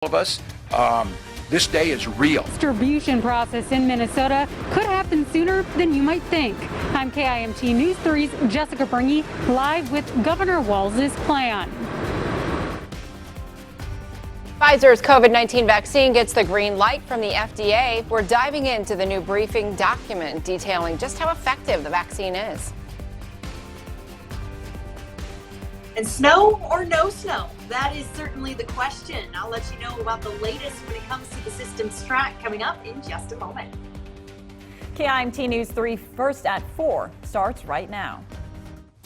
of us. This day is real. Distribution process in Minnesota could happen sooner than you might think. I'm KIMT News 3's Jessica Bringy, live with Governor Walz's plan. Pfizer's COVID-19 vaccine gets the green light from the FDA. We're diving into the new briefing document detailing just how effective the vaccine is. And snow or no snow? That is certainly the question. I'll let you know about the latest when it comes to the system strike coming up in just a moment. KIMT News 3 First at 4 starts right now.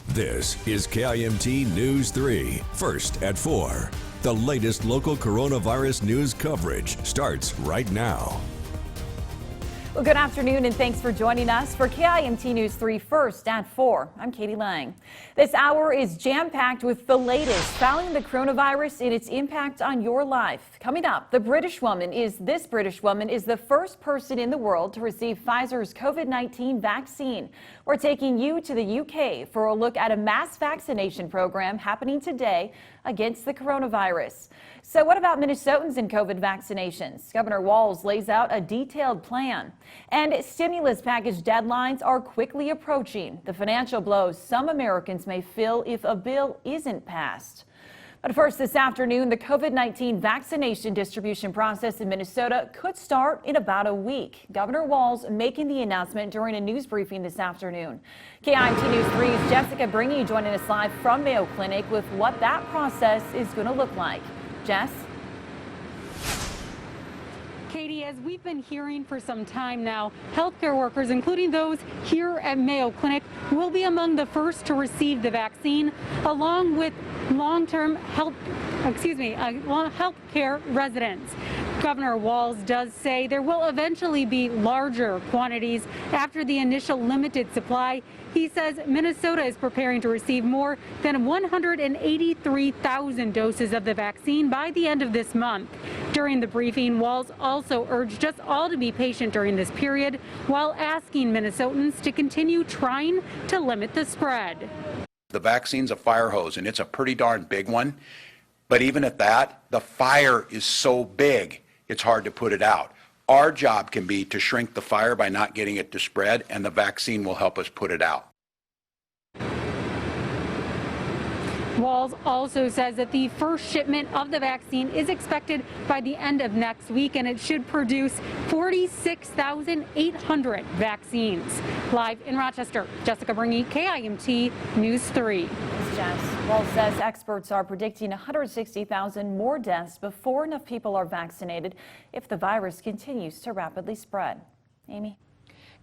This is KIMT News 3 First at 4. The latest local coronavirus news coverage starts right now. Well, good afternoon and thanks for joining us for KIMT News 3 First at 4. I'm Katie Lang. This hour is jam-packed with the latest following the coronavirus and its impact on your life. Coming up, this British woman is the first person in the world to receive Pfizer's COVID-19 vaccine. We're taking you to the UK for a look at a mass vaccination program happening today against the coronavirus. So what about Minnesotans and COVID vaccinations? Governor Walz lays out a detailed plan. And stimulus package deadlines are quickly approaching. The financial blows some Americans may feel if a bill isn't passed. But first this afternoon, the COVID-19 vaccination distribution process in Minnesota could start in about a week. Governor Walz making the announcement during a news briefing this afternoon. KIMT News 3's Jessica Bringy joining us live from Mayo Clinic with what that process is going to look like. Jess? Katie, as we've been hearing for some time now, healthcare workers, including those here at Mayo Clinic, will be among the first to receive the vaccine, along with long-term healthcare residents. Governor Walz does say there will eventually be larger quantities after the initial limited supply. He says Minnesota is preparing to receive more than 183,000 doses of the vaccine by the end of this month. During the briefing, Walz also urged us all to be patient during this period while asking Minnesotans to continue trying to limit the spread. The vaccine's a fire hose, and it's a pretty darn big one. But even at that, the fire is so big, it's hard to put it out. Our job can be to shrink the fire by not getting it to spread, and the vaccine will help us put it out. Walz also says that the first shipment of the vaccine is expected by the end of next week, and it should produce 46,800 vaccines. Live in Rochester, Jessica Bringy, KIMT News 3. Thanks, Jess. Walz says experts are predicting 160,000 more deaths before enough people are vaccinated if the virus continues to rapidly spread. Amy?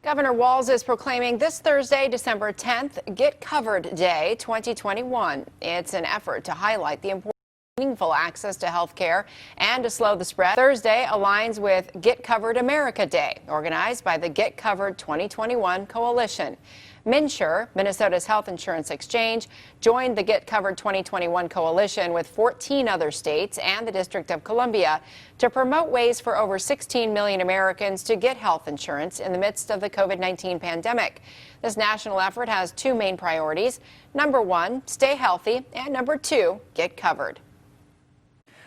Governor Walz is proclaiming this Thursday, December 10th, Get Covered Day 2021. It's an effort to highlight the importance of meaningful access to health care and to slow the spread. Thursday aligns with Get Covered America Day, organized by the Get Covered 2021 Coalition. MNsure, Minnesota's health insurance exchange, joined the Get Covered 2021 coalition with 14 other states and the District of Columbia to promote ways for over 16 million Americans to get health insurance in the midst of the COVID-19 pandemic. This national effort has two main priorities. Number one, stay healthy, and number two, get covered.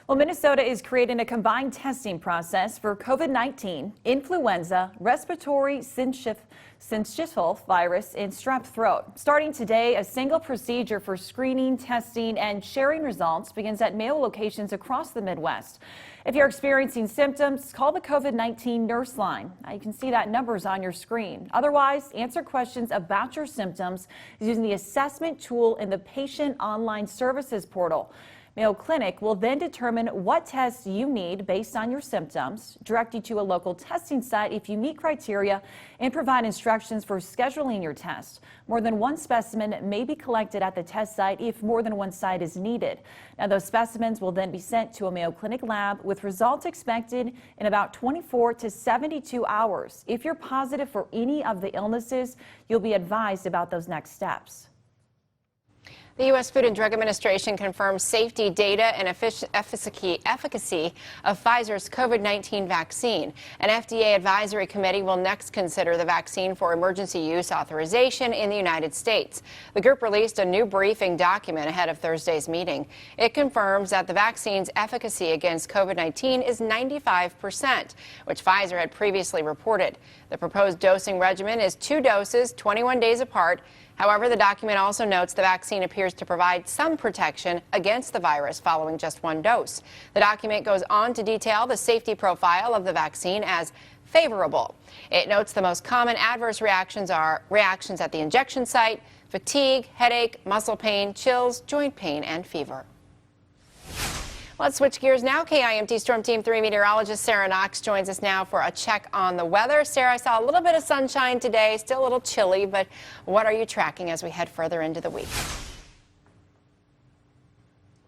Well, Minnesota is creating a combined testing process for COVID-19, influenza, respiratory syncytial virus, and strep throat. Starting today, a single procedure for screening, testing, and sharing results begins at Mayo locations across the Midwest. If you're experiencing symptoms, call the COVID-19 nurse line. Now, you can see that number's on your screen. Otherwise, answer questions about your symptoms using the assessment tool in the patient online services portal. Mayo Clinic will then determine what tests you need based on your symptoms, direct you to a local testing site if you meet criteria, and provide instructions for scheduling your test. More than one specimen may be collected at the test site if more than one site is needed. Now, those specimens will then be sent to a Mayo Clinic lab with results expected in about 24 to 72 hours. If you're positive for any of the illnesses, you'll be advised about those next steps. The U.S. Food and Drug Administration confirms safety data and efficacy of Pfizer's COVID-19 vaccine. An FDA advisory committee will next consider the vaccine for emergency use authorization in the United States. The group released a new briefing document ahead of Thursday's meeting. It confirms that the vaccine's efficacy against COVID-19 is 95%, which Pfizer had previously reported. The proposed dosing regimen is 2 doses, 21 days apart. However, the document also notes the vaccine appears to provide some protection against the virus following just 1 dose. The document goes on to detail the safety profile of the vaccine as favorable. It notes the most common adverse reactions are reactions at the injection site, fatigue, headache, muscle pain, chills, joint pain, and fever. Let's switch gears now. KIMT Storm Team 3 meteorologist Sarah Knox joins us now for a check on the weather. Sarah, I saw a little bit of sunshine today, still a little chilly, but what are you tracking as we head further into the week?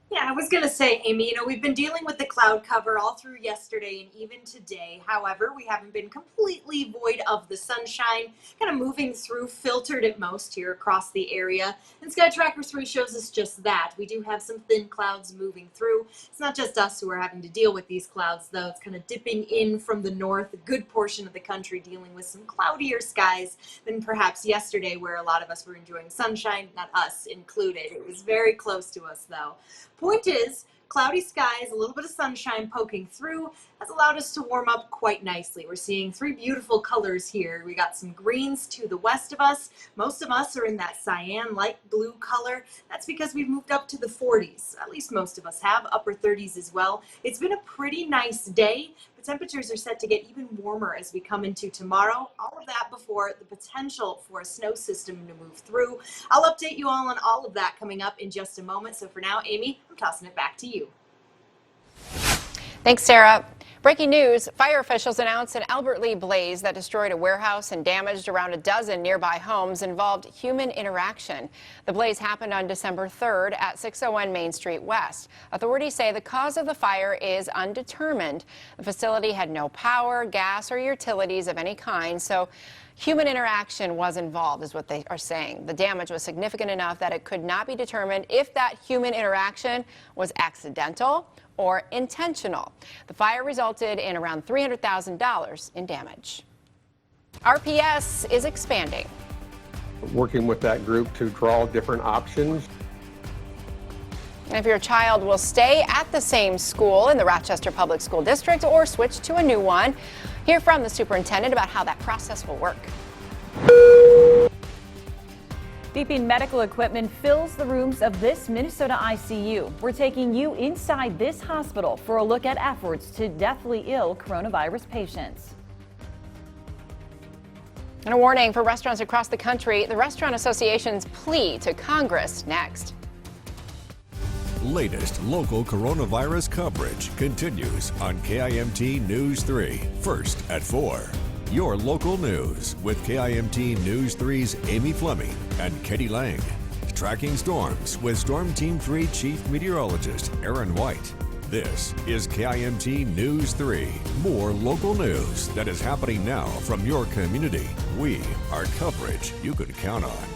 Yeah, I was going to say, Amy, we've been dealing with the cloud cover all through yesterday and even today. However, we haven't been completely void of the sunshine, kind of moving through, filtered at most here across the area. And Sky Tracker 3 shows us just that. We do have some thin clouds moving through. It's not just us who are having to deal with these clouds, though. It's kind of dipping in from the north, a good portion of the country dealing with some cloudier skies than perhaps yesterday, where a lot of us were enjoying sunshine, not us included. It was very close to us, though. Point is, cloudy skies, a little bit of sunshine poking through has allowed us to warm up quite nicely. We're seeing 3 beautiful colors here. We got some greens to the west of us. Most of us are in that cyan light blue color. That's because we've moved up to the 40s. At least most of us have, upper 30s as well. It's been a pretty nice day, but temperatures are set to get even warmer as we come into tomorrow. All of that before the potential for a snow system to move through. I'll update you all on all of that coming up in just a moment. So for now, Amy, I'm tossing it back to you. Thanks, Sarah. Breaking news, fire officials announced an Albert Lee blaze that destroyed a warehouse and damaged around a dozen nearby homes involved human interaction. The blaze happened on December 3rd at 601 Main Street West. Authorities say the cause of the fire is undetermined. The facility had no power, gas, or utilities of any kind, so human interaction was involved, is what they are saying. The damage was significant enough that it could not be determined if that human interaction was accidental or intentional. The fire resulted in around $300,000 in damage. RPS is expanding. Working with that group to draw different options. And if your child will stay at the same school in the Rochester Public School District or switch to a new one, hear from the superintendent about how that process will work. Beeping medical equipment fills the rooms of this Minnesota ICU. We're taking you inside this hospital for a look at efforts to deathly ill coronavirus patients. And a warning for restaurants across the country, the Restaurant Association's plea to Congress next. Latest local coronavirus coverage continues on KIMT News 3, first at 4. Your local news with KIMT News 3's Amy Fleming and Katie Lang. Tracking storms with Storm Team 3 Chief Meteorologist Aaron White. This is KIMT News 3. More local news that is happening now from your community. We are coverage you can count on.